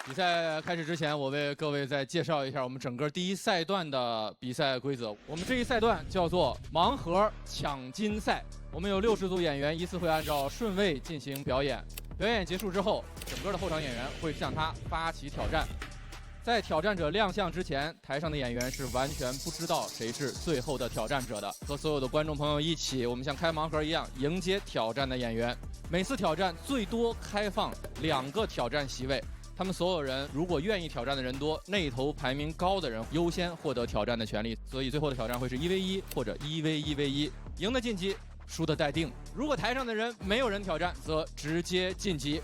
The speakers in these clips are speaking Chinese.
比赛开始之前，我为各位再介绍一下我们整个第一赛段的比赛规则。我们这一赛段叫做盲盒抢金赛，我们有60组演员，依次会按照顺位进行表演。表演结束之后，整个的候场演员会向他发起挑战。在挑战者亮相之前，台上的演员是完全不知道谁是最后的挑战者的。和所有的观众朋友一起，我们像开盲盒一样迎接挑战的演员。每次挑战最多开放2个挑战席位。他们所有人如果愿意挑战的人多，那头排名高的人优先获得挑战的权利。所以最后的挑战会是1v1或者1v1v1，赢的晋级，输的待定。如果台上的人没有人挑战，则直接晋级。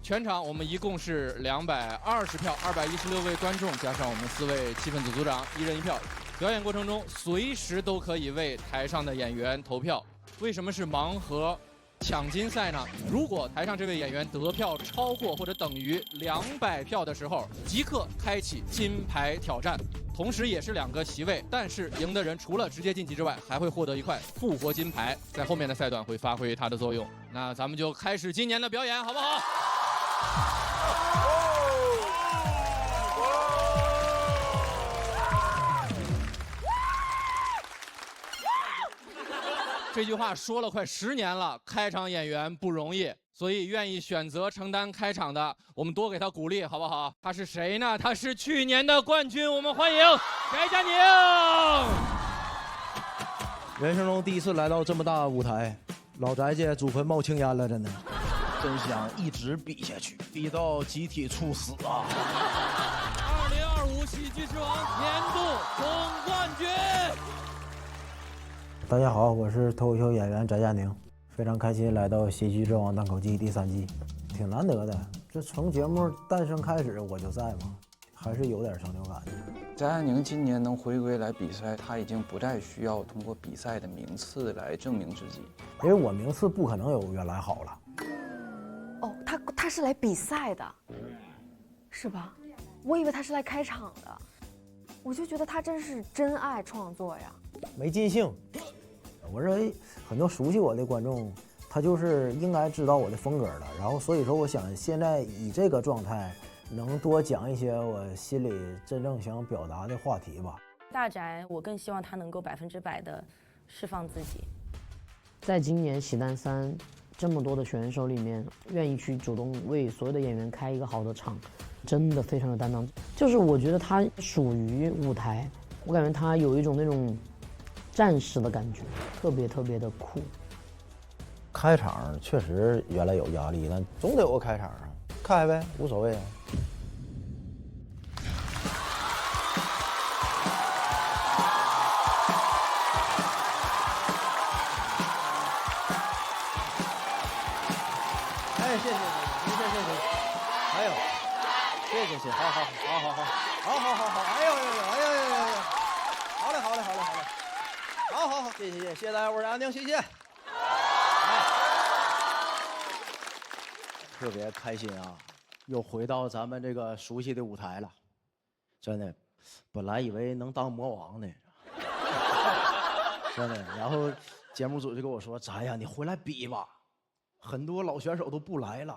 全场我们一共是220票，216位观众加上我们4位气氛组组长，1人1票。表演过程中随时都可以为台上的演员投票。为什么是盲盒抢金赛呢？如果台上这位演员得票超过或者等于200票的时候，即刻开启金牌挑战，同时也是2个席位。但是赢的人除了直接晋级之外，还会获得1块复活金牌，在后面的赛段会发挥它的作用。那咱们就开始今年的表演，好不好？这句话说了快10年了，开场演员不容易，所以愿意选择承担开场的，我们多给他鼓励，好不好？他是谁呢？他是去年的冠军，我们欢迎翟佳宁。人生中第一次来到这么大舞台，老翟家祖坟冒青烟了，真的，真想一直比下去，比到集体猝死啊！2025喜剧之王年度总冠军。大家好，我是脱口秀演员翟佳宁，非常开心来到《喜剧之王单口季》第3季，挺难得的。这从节目诞生开始我就在嘛，还是有点成就感的。翟佳宁今年能回归来比赛，他已经不再需要通过比赛的名次来证明自己，因为我名次不可能有原来好了。哦，他是来比赛的，是吧？我以为他是来开场的，我就觉得他真是真爱创作呀，没尽兴。我认为很多熟悉我的观众，他就是应该知道我的风格的。然后所以说，我想现在以这个状态，能多讲一些我心里真正想表达的话题吧。大翟，我更希望他能够100%的释放自己。在今年喜诞3这么多的选手里面，愿意去主动为所有的演员开一个好的场，真的非常有担当。就是我觉得他属于舞台，我感觉他有一种那种战士的感觉，特别的酷。开场确实原来有压力，但总得有个开场啊，开呗，无所谓啊。哎，谢谢，还有，谢，好，哎呦，好嘞，好，谢谢大家，我是安宁，谢谢。特别开心啊，又回到咱们这个熟悉的舞台了，真的，本来以为能当魔王呢，真的。然后节目组就跟我说：“翟呀，你回来比吧，很多老选手都不来了，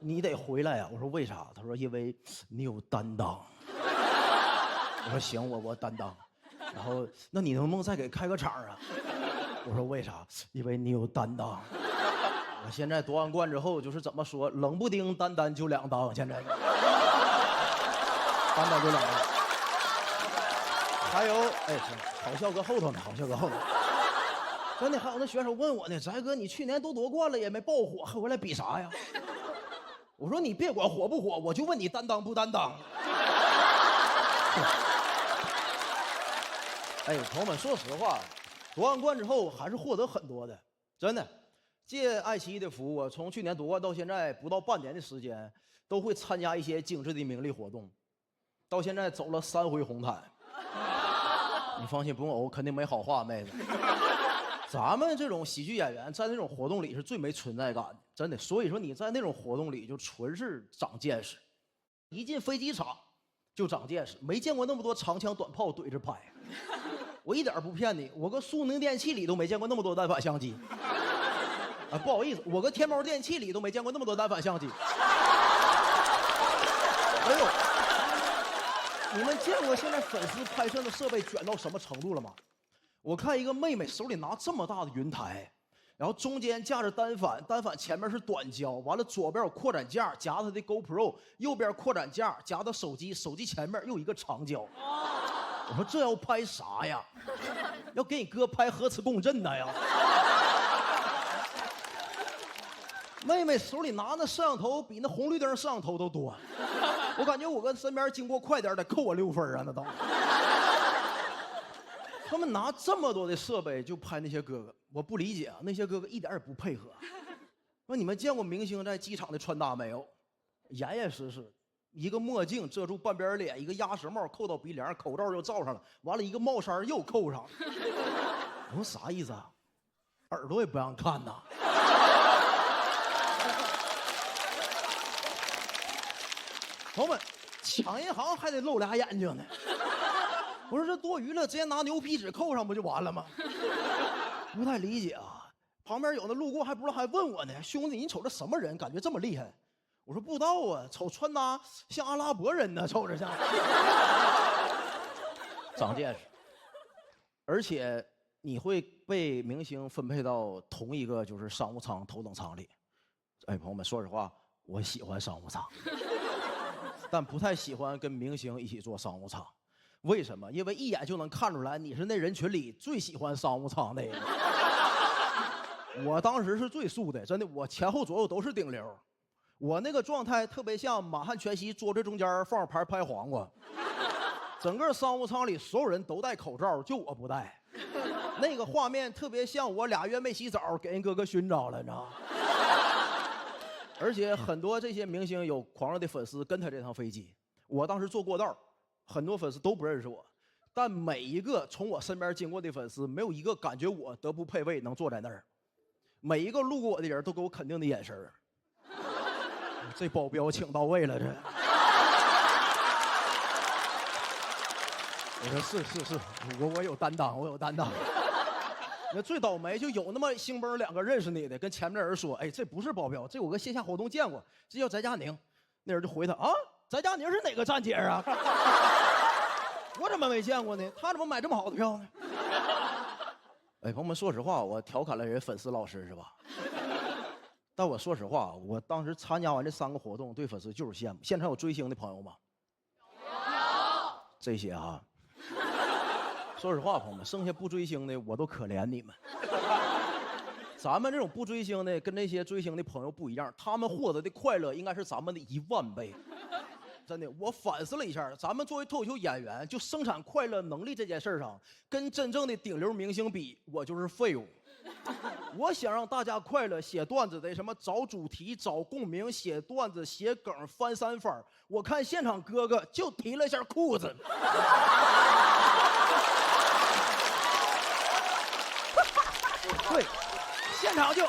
你得回来呀。”我说：“为啥？”他说：“因为你有担当。”我说：“行，我担当。”然后那你能不能再给开个场啊？我说：“为啥？因为你有担当。”我现在夺完冠之后就是怎么说，冷不丁单就2当，现在单就2当。还有好笑搁后头呢，真的还有那选手问我呢，翟哥你去年都夺冠了也没爆火，还回来比啥呀？我说你别管火不火，我就问你担当不担当。朋友们，说实话，夺完冠之后还是获得很多的，真的。借爱奇艺的福，我从去年夺冠到现在不到半年的时间，都会参加一些精致的名利活动，到现在走了3回红毯。你放心，不用呕，肯定没好话，妹子。咱们这种喜剧演员在那种活动里是最没存在感的，真的。所以说你在那种活动里就纯是长见识，一进飞机场就长见识，没见过那么多长枪短炮怼着拍。我一点不骗你，我搁苏宁电器里都没见过那么多单反相机。不好意思，我搁天猫电器里都没见过那么多单反相机。哎呦，你们见过现在粉丝拍摄的设备卷到什么程度了吗？我看一个妹妹手里拿这么大的云台，然后中间架着单反，单反前面是短焦，完了左边有扩展架夹她的 GoPro， 右边扩展架夹的手机，手机前面又一个长焦。我说这要拍啥呀？要给你哥拍核磁共振呢呀？妹妹手里拿那摄像头比那红绿灯摄像头都多，我感觉我跟身边经过快点得扣我6分啊，那都。他们拿这么多的设备就拍那些哥哥，我不理解啊，那些哥哥一点也不配合。那你们见过明星在机场的穿搭没有？严严实实，一个墨镜遮住半边脸，一个鸭舌帽扣到鼻梁，口罩又罩上了，完了一个帽衫又扣上。我说啥意思啊？耳朵也不让看呐。朋友们，抢银行还得露俩眼睛呢。我说这多余了，直接拿牛皮纸扣上不就完了吗？不太理解啊。旁边有的路过还不知道，还问我呢，兄弟，你瞅这什么人，感觉这么厉害？我说不知道啊，瞅穿搭像阿拉伯人呢，瞅着像。长见识。而且你会被明星分配到同一个就是商务舱头等舱里。哎，朋友们，说实话，我喜欢商务舱，但不太喜欢跟明星一起坐商务舱。为什么？因为一眼就能看出来你是那人群里最喜欢商务舱的人。我当时是最素的，真的，我前后左右都是顶流，我那个状态特别像满汉全席桌子中间放着盘拍黄瓜，整个商务舱里所有人都戴口罩，就我不戴。那个画面特别像我2月没洗澡给人哥哥熏着了，你知道吗？而且很多这些明星有狂热的粉丝跟他这趟飞机，我当时坐过道，很多粉丝都不认识我，但每一个从我身边经过的粉丝，没有一个感觉我德不配位能坐在那儿。每一个路过我的人都给我肯定的眼神儿。这保镖请到位了，这。我说是，我有担当，我有担当。那最倒霉就有那么兴崩2个认识你的，跟前面的人说，哎，这不是保镖，这我搁线下活动见过，这叫翟佳宁。那人就回他啊，翟佳宁是哪个站姐啊？我怎么没见过呢？他怎么买这么好的票呢？哎，朋友们，说实话，我调侃了人粉丝老师是吧？但我说实话，我当时参加完这3个活动，对粉丝就是羡慕。现场有追星的朋友吗？有。这些啊，说实话，朋友们，剩下不追星的我都可怜你们。咱们这种不追星的，跟那些追星的朋友不一样，他们获得的快乐应该是咱们的10000倍。真的，我反思了一下，咱们作为脱口秀演员，就生产快乐能力这件事上，跟真正的顶流明星比，我就是废物。我想让大家快乐，写段子得什么找主题、找共鸣、写段子、写梗、翻3番。我看现场哥哥就提了一下裤子。对，现场就，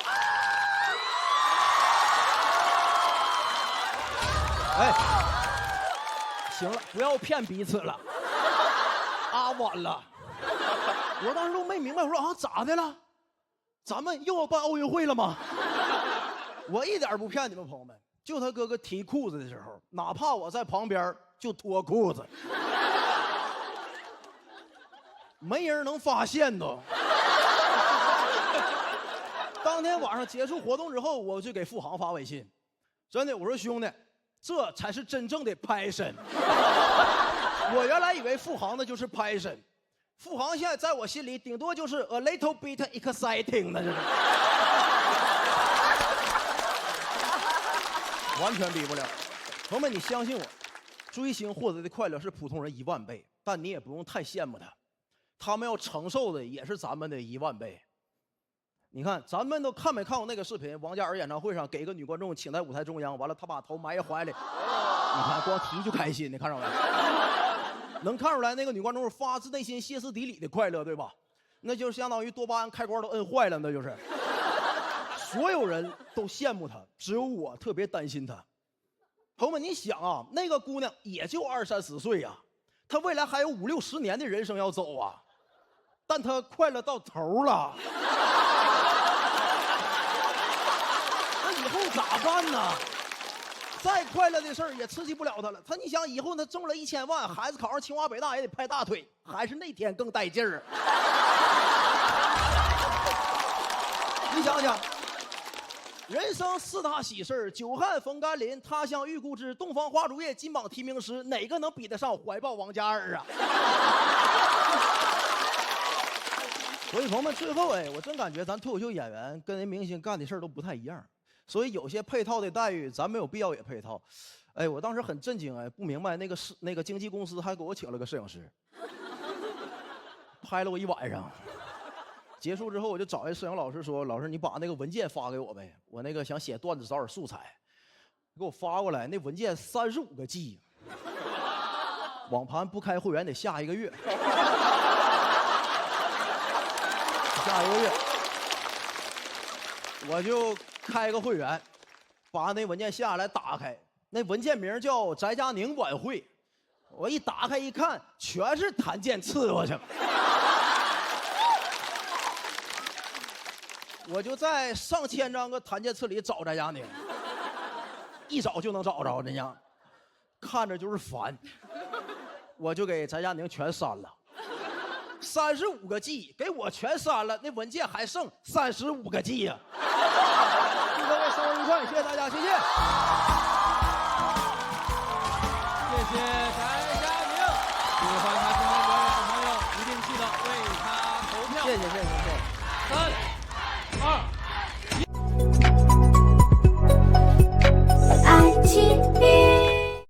哎，行了，不要骗彼此了，啊，晚了。我当时都没明白，我说啊，咋的了？咱们又要办奥运会了吗？我一点不骗你们朋友们，就他哥哥提裤子的时候，哪怕我在旁边就脱裤子，没人能发现都。当天晚上结束活动之后，我就给付航发微信，真的，我说兄弟，这才是真正的 passion。我原来以为付航的就是 passion， 付航现在在我心里顶多就是 a little bit exciting 的，完全比不了。朋友们，你相信我，追星获得的快乐是普通人10000倍，但你也不用太羡慕他，他们要承受的也是咱们的10000倍。你看，咱们都看没看过那个视频？王嘉尔演唱会上给一个女观众请在舞台中央，完了他把头埋怀里，你看光提就开心，你看着没？能看出来那个女观众是发自内心、歇斯底里的快乐，对吧？那就相当于多巴胺开关都摁坏了，那就是。所有人都羡慕她，只有我特别担心她。朋友们，你想啊，那个姑娘也就20、30岁呀，她未来还有50、60年的人生要走啊，但她快乐到头了。那以后咋办呢？再快乐的事儿也刺激不了他了。你想以后他中了1000万，孩子考上清华北大也得拍大腿，还是那天更带劲儿。你想想，人生4大喜事：久旱逢甘霖、他乡遇故知、东方花烛夜、金榜题名时，哪个能比得上怀抱王嘉尔啊？所以朋友们，最后我真感觉咱脱口秀演员跟人明星干的事儿都不太一样。所以有些配套的待遇，咱没有必要也配套。我当时很震惊，不明白那个经纪公司还给我请了个摄影师，拍了我1晚上。结束之后，我就找一摄影老师说：“老师，你把那个文件发给我呗，我那个想写段子，找点素材。”给我发过来，那文件35个 G， 网盘不开会员得下1个月，下1个月。我就开个会员，把那文件下来打开，那文件名叫翟佳宁晚会，我一打开一看，全是谭健伺候去。我就在上千张个谭健次里找翟佳宁，一找就能找着，人家看着就是烦，我就给翟佳宁全删了。35个 G 给我全删了，那文件还剩35个 G 呀。祝各位生活愉快，谢谢大家，谢谢。谢谢翟佳宁，喜欢他新浪微博的朋友一定记得为他投票。谢谢，谢谢，谢谢。3、2、1。爱情。